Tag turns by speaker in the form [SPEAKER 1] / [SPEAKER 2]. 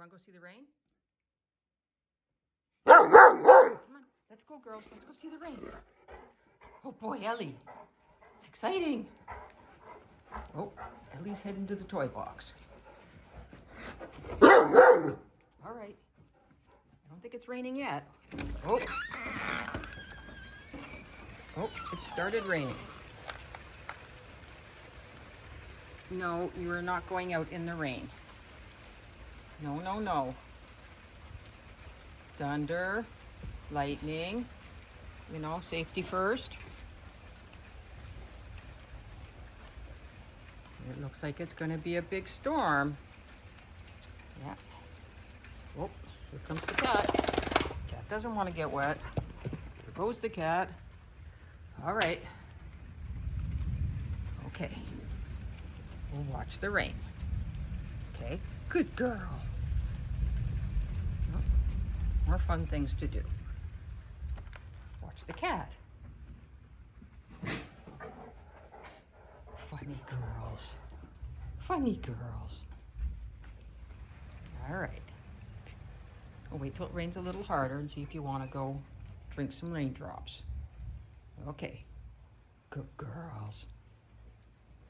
[SPEAKER 1] Want to go see the rain? Come on, let's go, girls. Let's go see the rain. Oh boy, Ellie. It's exciting. Oh, Ellie's heading to the toy box. All right. I don't think it's raining yet. Oh. Oh, it started raining. No, you are not going out in the rain. No, no, no. Thunder, lightning, you know, safety first. It looks like it's going to be a big storm. Yeah. Oh, here comes the cat. Cat doesn't want to get wet. There goes the cat. All right. Okay. We'll watch the rain. Okay. Good girl. Oh, more fun things to do. Watch the cat. Funny girls. Funny girls. All right. We'll wait till it rains a little harder and see if you want to go drink some raindrops. Okay. Good girls.